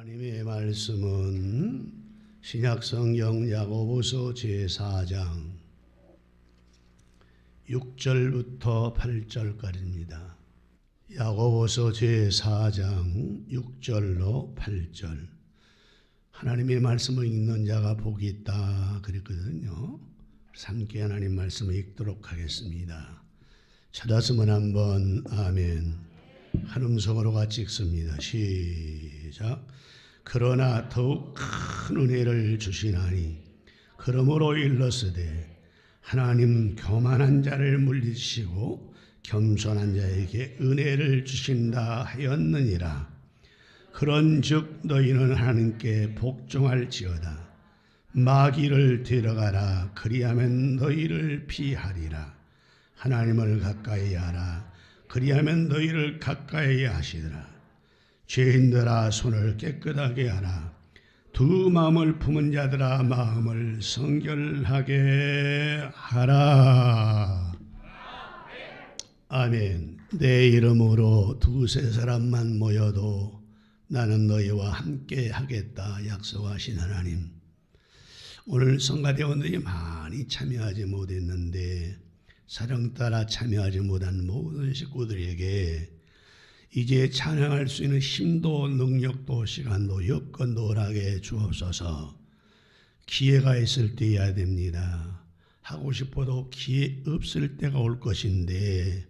하나님의 말씀은 신약성경 야고보서 제4장 6절부터 8절까지입니다. 야고보서 제4장 6절로 8절. 하나님의 말씀을 읽는 자가 복이 있다 그랬거든요. 함께 하나님 말씀을 읽도록 하겠습니다. 찾았으면 한번 아멘. 한 음성으로 같이 읽습니다. 시작. 그러나 더욱 큰 은혜를 주시나니 그러므로 일렀으되 하나님 교만한 자를 물리치시고 겸손한 자에게 은혜를 주신다 하였느니라. 그런즉 너희는 하나님께 복종할지어다. 마귀를 데려가라. 그리하면 너희를 피하리라. 하나님을 가까이 하라. 그리하면 너희를 가까이 하시리라. 죄인들아 손을 깨끗하게 하라. 두 마음을 품은 자들아 마음을 성결하게 하라. 아멘. 내 이름으로 두세 사람만 모여도 나는 너희와 함께 하겠다 약속하신 하나님. 오늘 성가대원들이 많이 참여하지 못했는데 사령 따라 참여하지 못한 모든 식구들에게 이제 찬양할 수 있는 힘도 능력도 시간도 여건도 허락해 주옵소서. 기회가 있을 때 해야 됩니다. 하고 싶어도 기회 없을 때가 올 것인데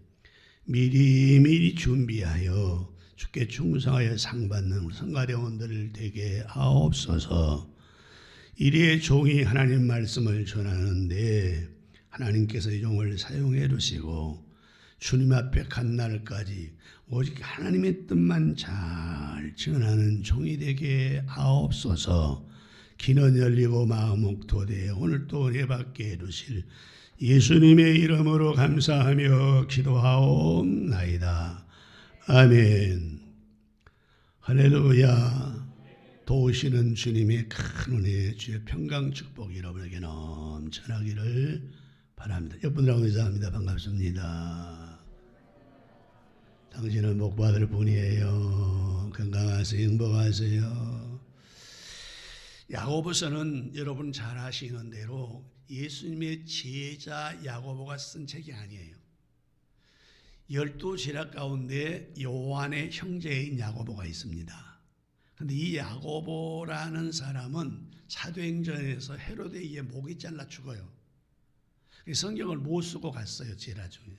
미리 준비하여 주께 충성하여 상 받는 성가대원들을 되게 하옵소서. 이리의 종이 하나님 말씀을 전하는데 하나님께서 이 종을 사용해 주시고 주님 앞에 간 날까지 오직 하나님의 뜻만 잘 전하는 종이 되게 하옵소서. 귀는 열리고 마음 옥토되어 오늘 또 은혜 받게 해주실 예수님의 이름으로 감사하며 기도하옵나이다. 아멘. 할렐루야. 도우시는 주님의 큰 은혜 주의 평강 축복 여러분에게 넘쳐나기를 바랍니다. 여러분들하고 인사합니다. 반갑습니다. 당신은 복받을 분이에요. 건강하세요. 행복하세요. 야고보서는 여러분 잘 아시는 대로 예수님의 제자 야고보가 쓴 책이 아니에요. 12제자 가운데 요한의 형제인 야고보가 있습니다. 그런데 이 야고보라는 사람은 사도행전에서 헤로데에게 목이 잘라 죽어요. 성경을 못 쓰고 갔어요. 제자 중에.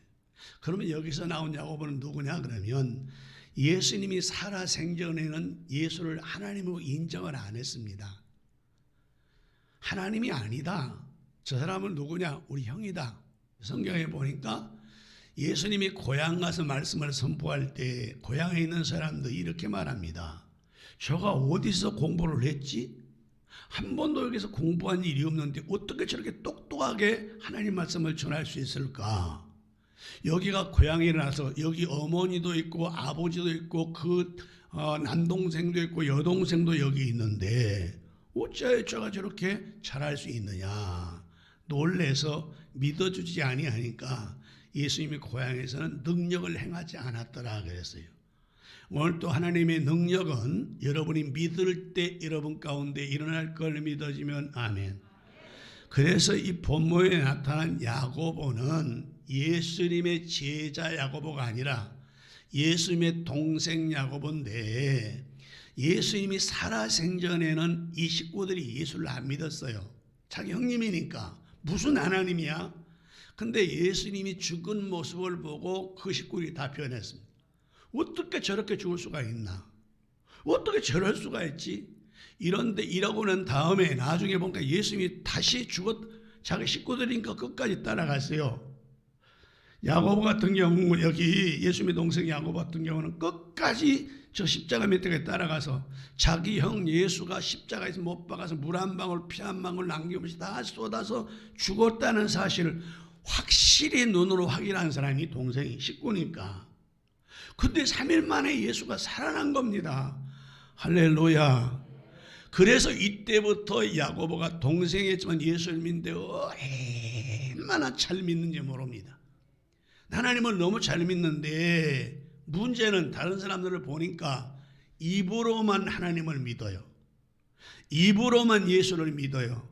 그러면 여기서 나온 야고보는 누구냐 그러면 예수님이 살아 생전에는 예수를 하나님으로 인정을 안 했습니다. 하나님이 아니다. 저 사람은 누구냐? 우리 형이다. 성경에 보니까 예수님이 고향 가서 말씀을 선포할 때 고향에 있는 사람들이 이렇게 말합니다. 저가 어디서 공부를 했지? 한 번도 여기서 공부한 일이 없는데 어떻게 저렇게 똑똑하게 하나님 말씀을 전할 수 있을까? 여기가 고향이라서 여기 어머니도 있고 아버지도 있고 그 남동생도 있고 여동생도 여기 있는데 어찌하여 저가 저렇게 잘할 수 있느냐? 놀래서 믿어주지 아니하니까 예수님의 고향에서는 능력을 행하지 않았더라 그랬어요. 오늘 또 하나님의 능력은 여러분이 믿을 때 여러분 가운데 일어날 걸 믿어지면 아멘. 그래서 이 본모에 나타난 야고보는 예수님의 제자 야고보가 아니라 예수님의 동생 야고보인데 예수님이 살아생전에는 이 식구들이 예수를 안 믿었어요. 자기 형님이니까 무슨 하나님이야? 근데 예수님이 죽은 모습을 보고 그 식구들이 다 변했습니다. 어떻게 저렇게 죽을 수가 있나? 어떻게 저럴 수가 있지? 이런데 이러고 난 다음에 나중에 보니까 예수님이 다시 자기 식구들이니까 끝까지 따라갔어요. 야고보 같은 경우 여기 예수님의 동생 야고보 같은 경우는 끝까지 저 십자가 밑에 따라가서 자기 형 예수가 십자가에서 못 박아서 물 한 방울 피 한 방울 남김없이 다 쏟아서 죽었다는 사실을 확실히 눈으로 확인한 사람이 동생이 식구니까. 근데 3일 만에 예수가 살아난 겁니다. 할렐루야. 그래서 이때부터 야고보가 동생이었지만 예수를 믿는데 얼마나 잘 믿는지 모릅니다. 하나님을 너무 잘 믿는데 문제는 다른 사람들을 보니까 입으로만 하나님을 믿어요. 입으로만 예수를 믿어요.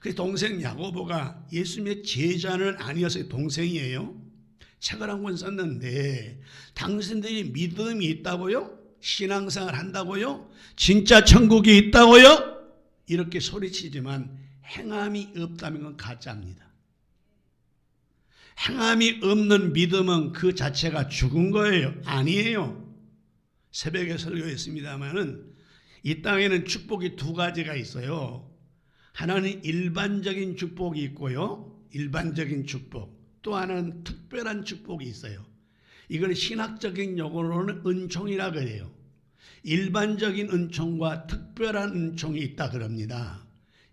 그래서 동생 야고보가 예수님의 제자는 아니었어요. 동생이에요. 책을 한 권 썼는데 당신들이 믿음이 있다고요? 신앙생활 한다고요? 진짜 천국이 있다고요? 이렇게 소리치지만 행함이 없다면 건 가짜입니다. 행함이 없는 믿음은 그 자체가 죽은 거예요. 아니에요. 새벽에 설교했습니다마는 이 땅에는 축복이 두 가지가 있어요. 하나는 일반적인 축복이 있고요. 일반적인 축복. 또 하나는 특별한 축복이 있어요. 이걸 신학적인 용어로는 은총이라 그래요. 일반적인 은총과 특별한 은총이 있다 그럽니다.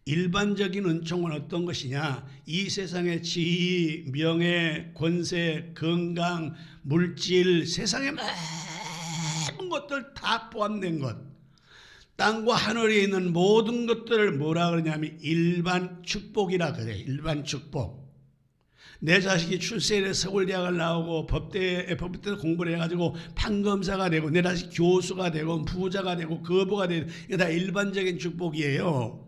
일반적인 은총은 어떤 것이냐? 이 세상의 지위, 명예, 권세, 건강, 물질, 세상의 모든 것들 다 포함된 것. 땅과 하늘에 있는 모든 것들을 뭐라 그러냐면 일반 축복이라 그래요. 일반 축복. 내 자식이 출세해 서울대학을 나오고 법대 공부를 해가지고 판검사가 되고 내 자식 교수가 되고 부자가 되고 거부가 되고 이게 다 일반적인 축복이에요.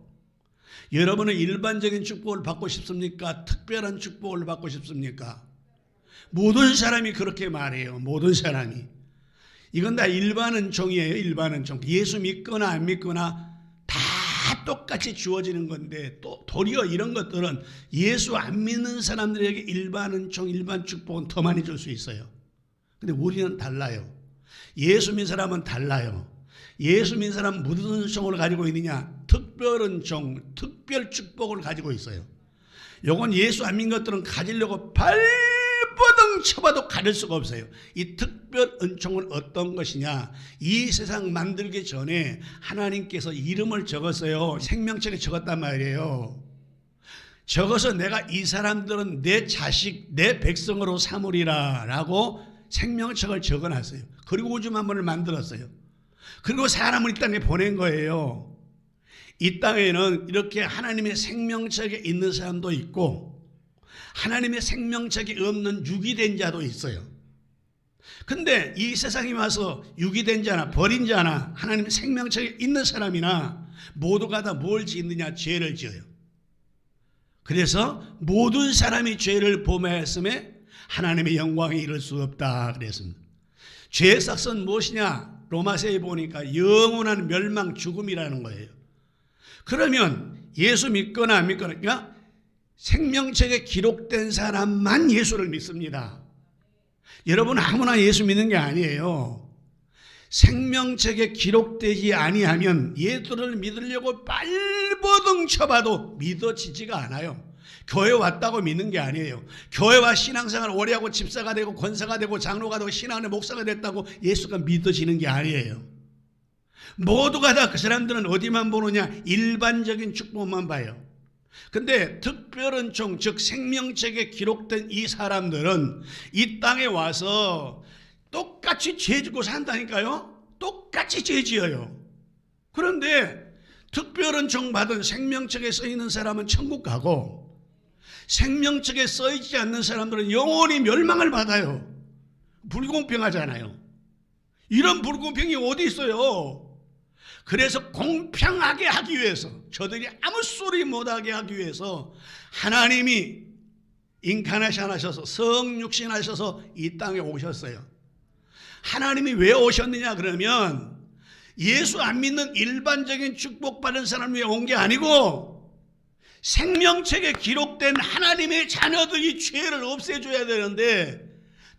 여러분은 일반적인 축복을 받고 싶습니까? 특별한 축복을 받고 싶습니까? 모든 사람이 그렇게 말해요. 모든 사람이. 이건 다 일반 은총이에요. 일반 은총. 예수 믿거나 안 믿거나 다 똑같이 주어지는 건데 또 도리어 이런 것들은 예수 안 믿는 사람들에게 일반 은총, 일반 축복은 더 많이 줄 수 있어요. 근데 우리는 달라요. 예수 믿는 사람은 달라요. 예수 믿는 사람은 무슨 은총을 가지고 있느냐? 특별 은총, 특별 축복을 가지고 있어요. 요건 예수 안 믿는 것들은 가지려고 발버둥 쳐봐도 가질 수가 없어요. 이 특별 은총은 어떤 것이냐? 이 세상 만들기 전에 하나님께서 이름을 적었어요. 생명책에 적었단 말이에요. 적어서 내가 이 사람들은 내 자식, 내 백성으로 삼으리라 라고 생명책을 적어놨어요. 그리고 우주 만물을 만들었어요. 그리고 사람을 이 땅에 보낸 거예요. 이 땅에는 이렇게 하나님의 생명책에 있는 사람도 있고 하나님의 생명책이 없는 유기된 자도 있어요. 근데 이 세상에 와서 유기된 자나 버린 자나 하나님의 생명책에 있는 사람이나 모두가 다 뭘 짓느냐? 죄를 지어요. 그래서 모든 사람이 죄를 범하였음에 하나님의 영광에 이를 수 없다 그랬습니다. 죄의 삭은 무엇이냐? 로마서에 보니까 영원한 멸망, 죽음이라는 거예요. 그러면 예수 믿거나 안 믿거나 그러니까 생명책에 기록된 사람만 예수를 믿습니다. 여러분 아무나 예수 믿는 게 아니에요. 생명책에 기록되지 아니하면 얘들을 믿으려고 발버둥 쳐봐도 믿어지지가 않아요. 교회 왔다고 믿는 게 아니에요. 교회와 신앙생활 오래 하고 집사가 되고 권사가 되고 장로가 되고 신앙의 목사가 됐다고 예수가 믿어지는 게 아니에요. 모두가 다 그 사람들은 어디만 보느냐? 일반적인 축복만 봐요. 근데 특별은총 즉 생명책에 기록된 이 사람들은 이 땅에 와서 똑같이 죄 짓고 산다니까요. 똑같이 죄 지어요. 그런데 특별은총 받은 생명책에 써있는 사람은 천국 가고 생명책에 써있지 않는 사람들은 영원히 멸망을 받아요. 불공평하잖아요. 이런 불공평이 어디 있어요? 그래서 공평하게 하기 위해서 저들이 아무 소리 못하게 하기 위해서 하나님이 인카네이션 하셔서 성육신 하셔서 이 땅에 오셨어요. 하나님이 왜 오셨느냐 그러면 예수 안 믿는 일반적인 축복받은 사람 위해 온 게 아니고 생명책에 기록된 하나님의 자녀들이 죄를 없애줘야 되는데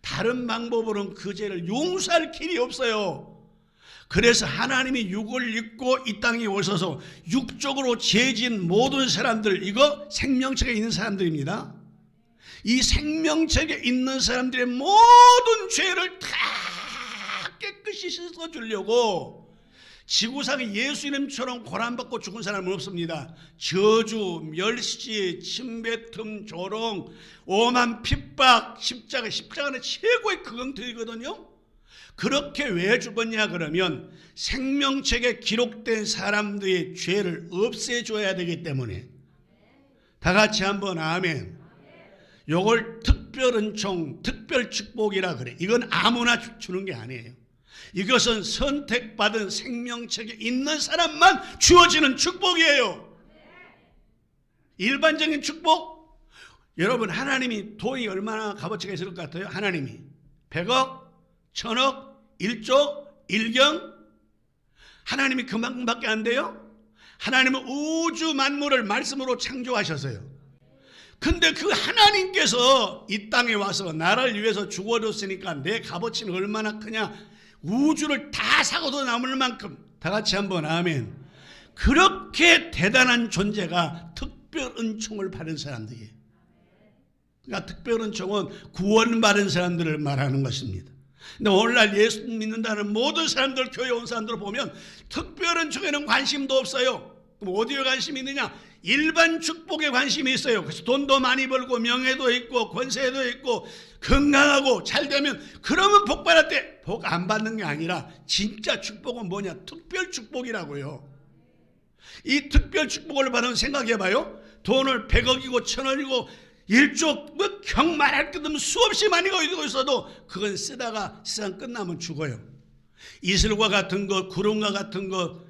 다른 방법으로는 그 죄를 용서할 길이 없어요. 그래서 하나님이 육을 입고 이 땅에 오셔서 육적으로 죄진 모든 사람들, 이거 생명책에 있는 사람들입니다. 이 생명책에 있는 사람들의 모든 죄를 다 깨끗이 씻어주려고 지구상에 예수 이름처럼 고난받고 죽은 사람은 없습니다. 저주, 멸시, 침뱉음, 조롱, 오만 핍박, 십자가는 최고의 극형들이거든요. 그렇게 왜 죽었냐 그러면 생명책에 기록된 사람들의 죄를 없애줘야 되기 때문에. 다 같이 한번 아멘. 요걸 특별은총, 특별축복이라 그래. 이건 아무나 주는 게 아니에요. 이것은 선택받은 생명체계 있는 사람만 주어지는 축복이에요. 일반적인 축복? 여러분, 하나님이 돈이 얼마나 값어치가 있을 것 같아요? 하나님이 100억, 1000억, 1조, 1경? 하나님이 그만큼밖에 안 돼요? 하나님은 우주 만물을 말씀으로 창조하셨어요. 근데 그 하나님께서 이 땅에 와서 나를 위해서 죽어줬으니까 내 값어치는 얼마나 크냐. 우주를 다 사고도 남을 만큼. 다 같이 한번 아멘. 그렇게 대단한 존재가 특별 은총을 받은 사람들이에요. 그러니까 특별 은총은 구원받은 사람들을 말하는 것입니다. 근데 오늘날 예수 믿는다는 모든 사람들, 교회 온 사람들을 보면 특별 은총에는 관심도 없어요. 그럼 어디에 관심이 있느냐? 일반 축복에 관심이 있어요. 그래서 돈도 많이 벌고 명예도 있고 권세도 있고 건강하고 잘 되면 그러면 복 받았대. 복 안 받는 게 아니라 진짜 축복은 뭐냐? 특별 축복이라고요. 이 특별 축복을 받으면 생각해봐요. 돈을 100억이고 1000억이고 1조 뭐 경 말할 것 없는 수없이 많이 가지고 있어도 그건 쓰다가 세상 끝나면 죽어요. 이슬과 같은 것, 구름과 같은 것,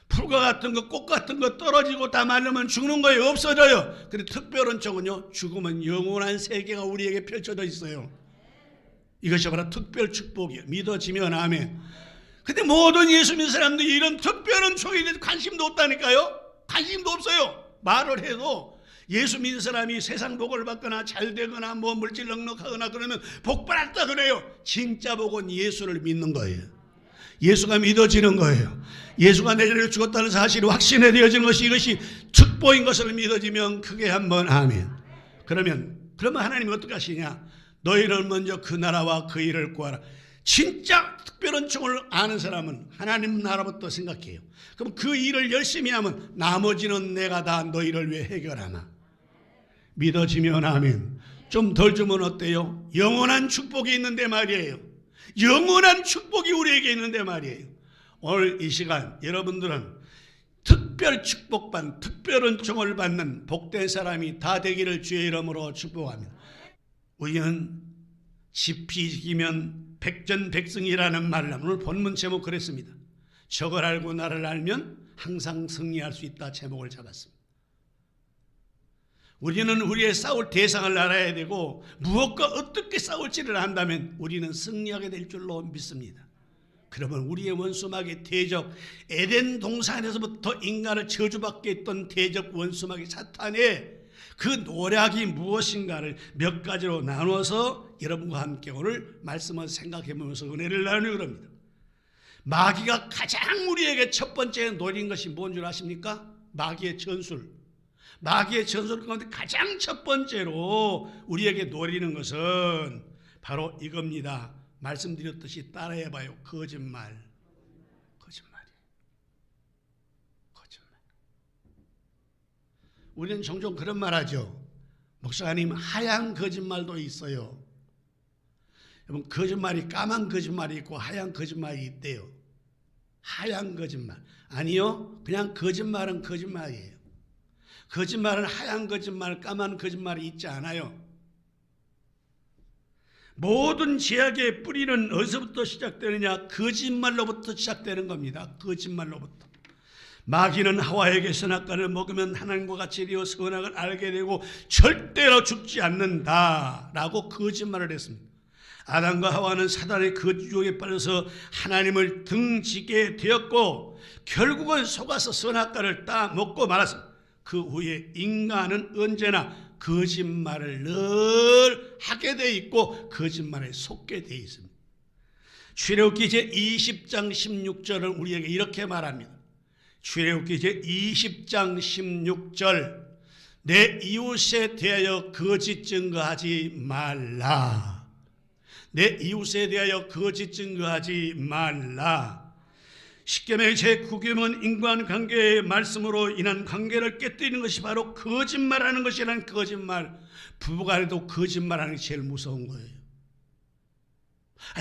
풀과 같은 것, 꽃 같은 것 떨어지고 다 말르면 죽는 거예요. 없어져요. 근데 특별 은총은요, 죽으면 영원한 세계가 우리에게 펼쳐져 있어요. 이것이 바로 특별 축복이에요. 믿어지면 아멘. 근데 모든 예수 믿는 사람들이 이런 특별 은총에 대해서 관심도 없다니까요. 관심도 없어요. 말을 해도 예수 믿는 사람이 세상 복을 받거나 잘 되거나 뭐 물질 넉넉하거나 그러면 복 받았다 그래요. 진짜 복은 예수를 믿는 거예요. 예수가 믿어지는 거예요. 예수가 내 자리에 죽었다는 사실이 확신해 되어지는 것이 이것이 축복인 것을 믿어지면 크게 한번 아멘. 그러면 하나님이 어떻게 하시냐? 너희를 먼저 그 나라와 그 일을 구하라. 진짜 특별한 총을 아는 사람은 하나님 나라부터 생각해요. 그럼 그 일을 열심히 하면 나머지는 내가 다 너희를 위해 해결하나. 믿어지면 아멘. 좀 덜 주면 어때요? 영원한 축복이 있는데 말이에요. 영원한 축복이 우리에게 있는데 말이에요. 오늘 이 시간 여러분들은 특별 축복받는, 특별 은총을 받는 복된 사람이 다 되기를 주의 이름으로 축복합니다. 우리는 지피 지키면 백전백승이라는 말을 오늘 본문 제목 그랬습니다. 저걸 알고 나를 알면 항상 승리할 수 있다 제목을 잡았습니다. 우리는 우리의 싸울 대상을 알아야 되고 무엇과 어떻게 싸울지를 안다면 우리는 승리하게 될 줄로 믿습니다. 그러면 우리의 원수마귀 대적, 에덴 동산에서부터 인간을 저주받게 했던 대적 원수마귀 사탄의 그 노략이 무엇인가를 몇 가지로 나눠서 여러분과 함께 오늘 말씀을 생각해보면서 은혜를 나누려 합니다. 마귀가 가장 우리에게 첫 번째 노린 것이 뭔 줄 아십니까? 마귀의 전술. 마귀의 전술 가운데 가장 첫 번째로 우리에게 노리는 것은 바로 이겁니다. 말씀드렸듯이 따라해봐요. 거짓말. 거짓말이에요. 거짓말. 우리는 종종 그런 말 하죠. 목사님, 하얀 거짓말도 있어요. 여러분, 거짓말이 까만 거짓말이 있고 하얀 거짓말이 있대요. 하얀 거짓말. 아니요. 그냥 거짓말은 거짓말이에요. 거짓말은 하얀 거짓말, 까만 거짓말이 있지 않아요. 모든 죄악의 뿌리는 어디서부터 시작되느냐? 거짓말로부터 시작되는 겁니다. 거짓말로부터. 마귀는 하와에게 선악과를 먹으면 하나님과 같이 되어 선악을 알게 되고 절대로 죽지 않는다라고 거짓말을 했습니다. 아담과 하와는 사단의 거짓유혹에 빠져서 하나님을 등지게 되었고 결국은 속아서 선악과를 따먹고 말았습니다. 그 후에 인간은 언제나 거짓말을 늘 하게 돼 있고 거짓말에 속게 돼 있습니다. 출애굽기 제20장 16절은 우리에게 이렇게 말합니다. 출애굽기 제20장 16절 내 이웃에 대하여 거짓 증거하지 말라. 내 이웃에 대하여 거짓 증거하지 말라. 십계명의 제9계명은 인간관계의 말씀으로 인한 관계를 깨뜨리는 것이 바로 거짓말하는 것이라는 거짓말. 부부간에도 거짓말하는 게 제일 무서운 거예요.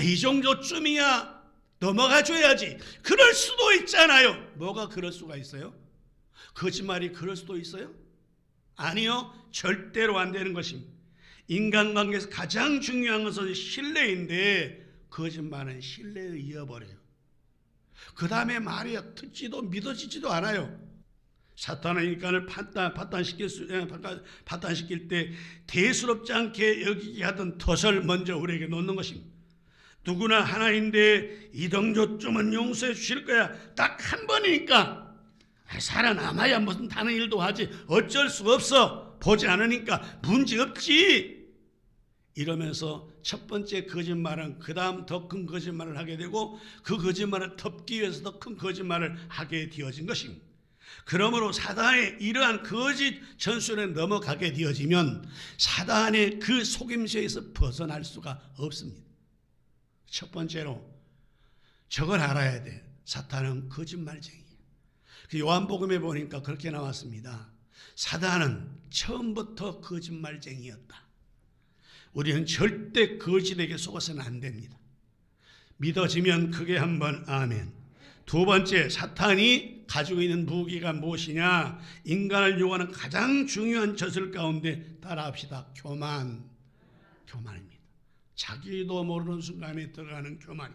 이 정도쯤이야 넘어가줘야지. 그럴 수도 있잖아요. 뭐가 그럴 수가 있어요? 거짓말이 그럴 수도 있어요? 아니요. 절대로 안 되는 것입니다. 인간관계에서 가장 중요한 것은 신뢰인데 거짓말은 신뢰를 잃어버려요. 그 다음에 말이야 듣지도 믿어지지도 않아요. 사탄은 인간을 파탄시킬 때 대수롭지 않게 여기게 하던 덫을 먼저 우리에게 놓는 것입니다. 누구나 하나인데 이등조쯤은 용서해 주실 거야. 딱 한 번이니까 살아남아야 무슨 다른 일도 하지. 어쩔 수 없어. 보지 않으니까 문제 없지. 이러면서 첫 번째 거짓말은 그 다음 더 큰 거짓말을 하게 되고 그 거짓말을 덮기 위해서 더 큰 거짓말을 하게 되어진 것입니다. 그러므로 사단의 이러한 거짓 전술에 넘어가게 되어지면 사단의 그 속임수에서 벗어날 수가 없습니다. 첫 번째로 저걸 알아야 돼. 사탄은 거짓말쟁이야. 요한복음에 보니까 그렇게 나왔습니다. 사단은 처음부터 거짓말쟁이였다. 우리는 절대 거짓에게 속아서는 안 됩니다. 믿어지면 크게 한번 아멘. 두 번째, 사탄이 가지고 있는 무기가 무엇이냐? 인간을 요구하는 가장 중요한 젖을 가운데 따라합시다. 교만입니다. 자기도 모르는 순간에 들어가는 교만.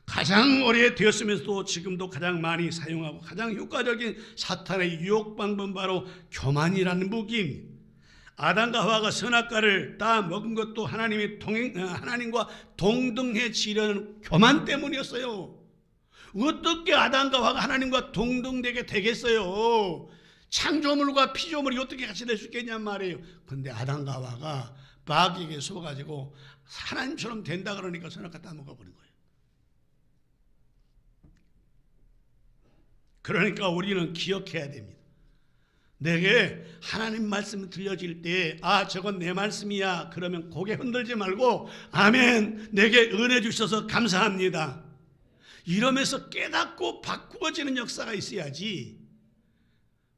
가장 오래되었으면서도 지금도 가장 많이 사용하고 가장 효과적인 사탄의 유혹 방법은 바로 교만이라는 무기입니다. 아담과 하와가 선악과를 다 먹은 것도 하나님과 동등해지려는 교만 때문이었어요. 어떻게 아담과 하와가 하나님과 동등되게 되겠어요? 창조물과 피조물이 어떻게 같이 될 수 있겠냔 말이에요. 그런데 아담과 하와가 마귀에게 속아가지고 하나님처럼 된다 그러니까 선악과 다 먹어버린 거예요. 그러니까 우리는 기억해야 됩니다. 내게 하나님 말씀이 들려질 때 저건 내 말씀이야 그러면 고개 흔들지 말고 아멘, 내게 은혜 주셔서 감사합니다 이러면서 깨닫고 바꾸어지는 역사가 있어야지,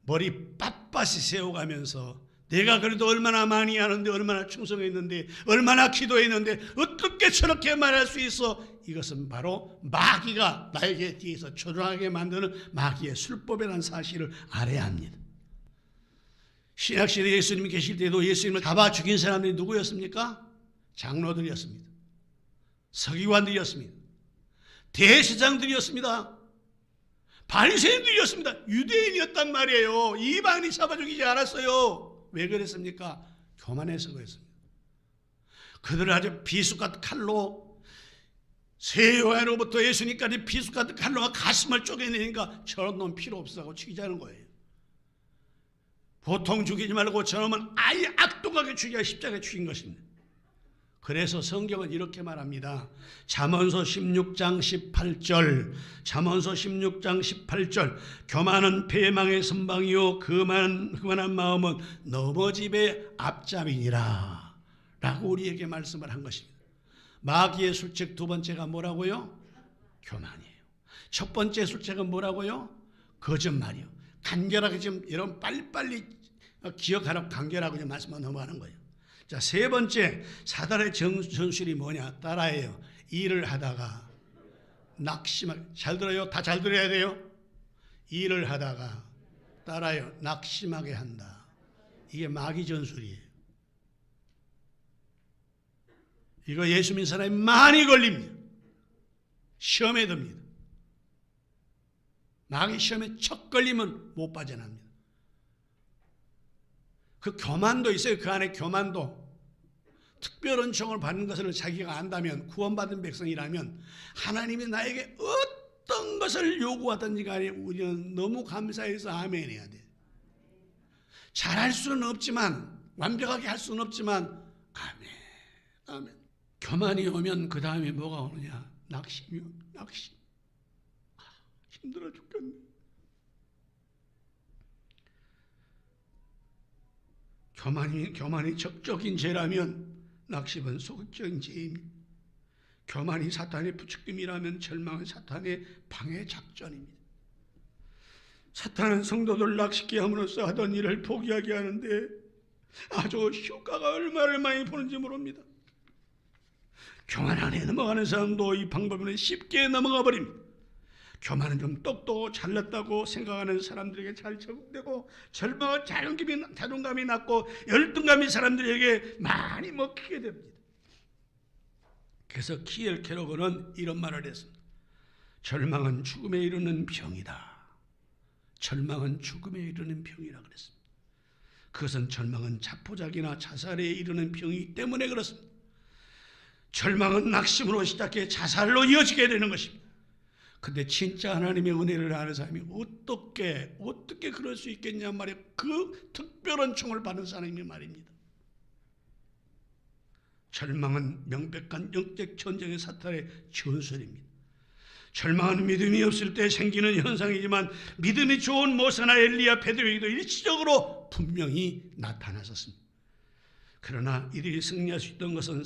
머리 빳빳이 세워가면서 내가 그래도 얼마나 많이 하는데, 얼마나 충성했는데, 얼마나 기도했는데 어떻게 저렇게 말할 수 있어? 이것은 바로 마귀가 나에게 뒤에서 초조하게 만드는 마귀의 술법이라는 사실을 알아야 합니다. 신약시대에 예수님이 계실 때도 예수님을 잡아 죽인 사람들이 누구였습니까? 장로들이었습니다. 서기관들이었습니다. 대제사장들이었습니다. 바리새인들이었습니다. 유대인이었단 말이에요. 이방인이 잡아 죽이지 않았어요. 왜 그랬습니까? 교만해서 그랬습니다. 그들을 아주 비수 같은 칼로, 세요한으로부터 예수님까지 비수 같은 칼로 가슴을 쪼개내니까 저런 놈 필요 없어하고 죽이자는 거예요. 보통 죽이지 말고 저놈은 아예 악독하게 죽여야 십자가에 죽인 것입니다. 그래서 성경은 이렇게 말합니다. 잠언서 16장 18절, 잠언서 16장 18절, 교만은 패망의 선방이요 그만한 마음은 넘어집의 앞잡이니라 라고 우리에게 말씀을 한 것입니다. 마귀의 술책 두 번째가 뭐라고요? 교만이에요. 첫 번째 술책은 뭐라고요? 거짓말이요. 간결하게 지금 여러분 빨리빨리 기억하라고 간결하고 좀 말씀만 넘어가는 거예요. 자, 세 번째 사단의 전술이 뭐냐? 따라해요. 일을 하다가 낙심하게. 잘 들어요? 다 잘 들어야 돼요. 일을 하다가 따라요. 낙심하게 한다. 이게 마귀 전술이에요. 이거 예수 믿는 사람이 많이 걸립니다. 시험에 듭니다. 마귀 시험에 첫 걸리면 못 빠져납니다. 그 교만도 있어요. 그 안에 교만도. 특별 은총을 받는 것을 자기가 안다면, 구원받은 백성이라면 하나님이 나에게 어떤 것을 요구하든지 간에 우리는 너무 감사해서 아멘 해야 돼. 잘할 수는 없지만, 완벽하게 할 수는 없지만 아멘, 아멘. 교만이 오면 그 다음에 뭐가 오느냐? 낙심이요. 낙심. 힘들어 죽겠네. 교만이 적적인 죄라면 낙심은 소극적인 죄입니다. 교만이 사탄의 부추김이라면 절망은 사탄의 방해 작전입니다. 사탄은 성도들 낙심케 함으로써 하던 일을 포기하게 하는데 아주 효과가 얼마를 많이 보는지 모릅니다. 교만 안에 넘어가는 사람도 이 방법으로 쉽게 넘어가 버립니다. 교만은 좀 똑똑하고 잘났다고 생각하는 사람들에게 잘 적응되고, 절망은 자존감이 낮고 열등감이 사람들에게 많이 먹히게 됩니다. 그래서 키엘 캐로그는 이런 말을 했습니다. 절망은 죽음에 이르는 병이다. 절망은 죽음에 이르는 병이라 그랬습니다. 그것은 절망은 자포자기나 자살에 이르는 병이기 때문에 그렇습니다. 절망은 낙심으로 시작해 자살로 이어지게 되는 것입니다. 근데 진짜 하나님의 은혜를 아는 사람이 어떻게 그럴 수 있겠냐 말이에요. 그 특별한 총을 받은 사람이 말입니다. 절망은 명백한 영적 전쟁의 사탄의 전설입니다. 절망은 믿음이 없을 때 생기는 현상이지만 믿음이 좋은 모세나 엘리야, 베드로에게도 일시적으로 분명히 나타났었습니다. 그러나 이들이 승리할 수 있던 것은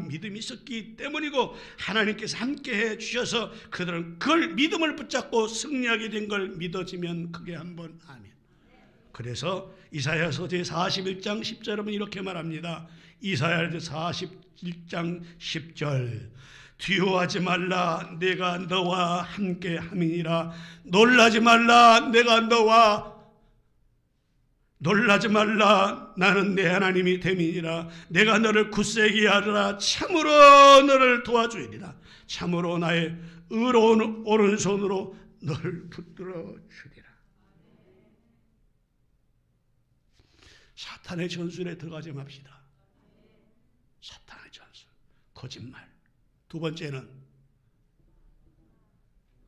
믿음이 있었기 때문이고 하나님께서 함께해 주셔서 그들은 그걸 믿음을 붙잡고 승리하게 된 걸 믿어지면 크게 한번 아멘. 그래서 이사야서 제41장 10절은 이렇게 말합니다. 이사야서 41장 10절 두려워하지 말라 내가 너와 함께 함이니라. 놀라지 말라 나는 내 하나님이 됨이니라. 내가 너를 굳세게 하리라. 참으로 너를 도와주리라. 참으로 나의 의로운 오른손으로 너를 붙들어 주리라. 사탄의 전술에 들어가지 맙시다. 사탄의 전술, 거짓말.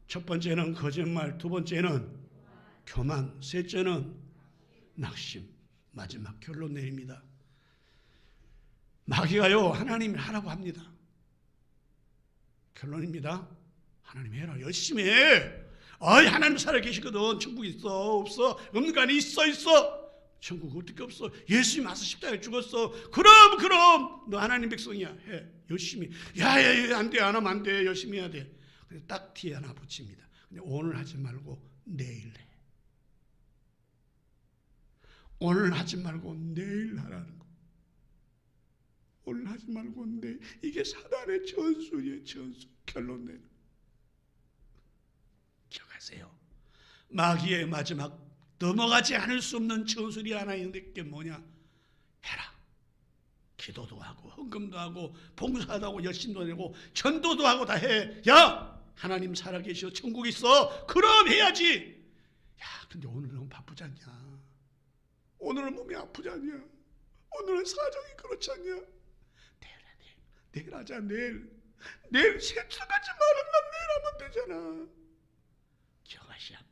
첫 번째는 거짓말, 두 번째는 교만, 셋째는 낙심. 마지막 결론 내립니다. 마귀가요 하나님이 하라고 합니다. 결론입니다. 하나님 해라. 열심히 해. 하나님 살아계시거든. 천국 있어 없어? 없는 거 아니? 있어. 천국 어떻게 없어? 예수님 와서 십자가에 죽었어. 그럼 너 하나님 백성이야. 해. 열심히. 야, 안 돼. 안 하면 안 돼. 열심히 해야 돼. 근데 딱 뒤에 하나 붙입니다. 근데 오늘 하지 말고 내일 해. 오늘 하지 말고 내일 하라는 거. 오늘 하지 말고 내일. 이게 사단의 전술이에요. 전술. 결론 내는. 기억하세요. 마귀의 마지막 넘어가지 않을 수 없는 전술이 하나 있는데 그게 뭐냐? 해라. 기도도 하고 헌금도 하고 봉사도 하고 열심도 내고 전도도 하고 다 해. 야! 하나님 살아계셔. 천국 있어. 그럼 해야지. 야, 근데 오늘 너무 바쁘지 않냐? 오늘은 몸이 아프지 않냐? 오늘은 사정이 그렇지 않냐? 내일 하자. 내일 세차가지 말았나? 내일 하면 되잖아. 기억하셔야 합니다.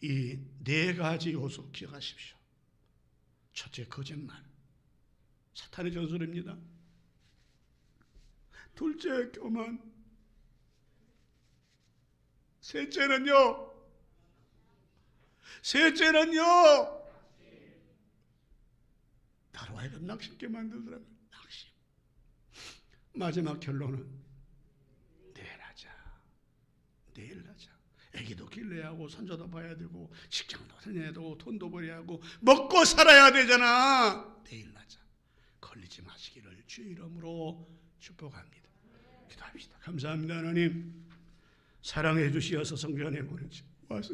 이 네 가지 요소 기억하십시오. 첫째, 거짓말. 사탄의 전술입니다. 둘째, 교만. 셋째는요. 나로 하여금 낙심게 만들더라고요. 낙심. 마지막 결론은 내일 하자. 애기도 길러야 하고 손자도 봐야 되고 직장도 다녀야 되고 돈도 벌어야 하고 먹고 살아야 되잖아. 내일 하자. 걸리지 마시기를 주의 이름으로 축복합니다. 기도합시다. 감사합니다. 하나님 사랑해 주시어서 성령 안에 보내지 와서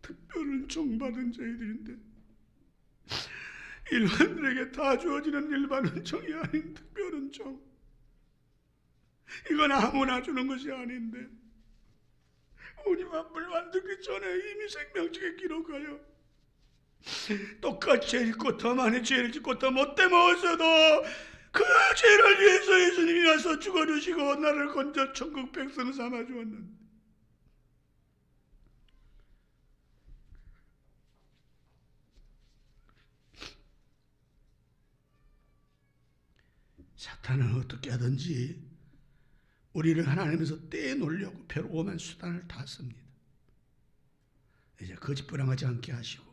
특별한 종받은 저희들인데 일반들에게 다 주어지는 일반 종이 아닌 특별한 종. 이건 아무나 주는 것이 아닌데 우리가 물 만들기 전에 이미 생명책에 기록하여 똑같이 죄를 짓고 더 많이 죄를 짓고 더 못돼 먹었어도 그 죄를 위해서 예수님이 와서 죽어주시고 나를 건져 천국 백성 삼아 주었는데 사탄은 어떻게 하든지 우리를 하나님에서 떼놓으려고 배로움한 수단을 다 씁니다. 이제 거짓부랑하지 않게 하시고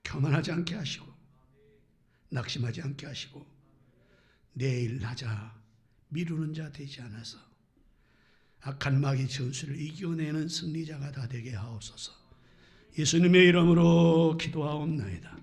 교만하지 않게 하시고 낙심하지 않게 하시고 내일 하자 미루는 자 되지 않아서 악한 마귀 전술을 이겨내는 승리자가 다 되게 하옵소서. 예수님의 이름으로 기도하옵나이다.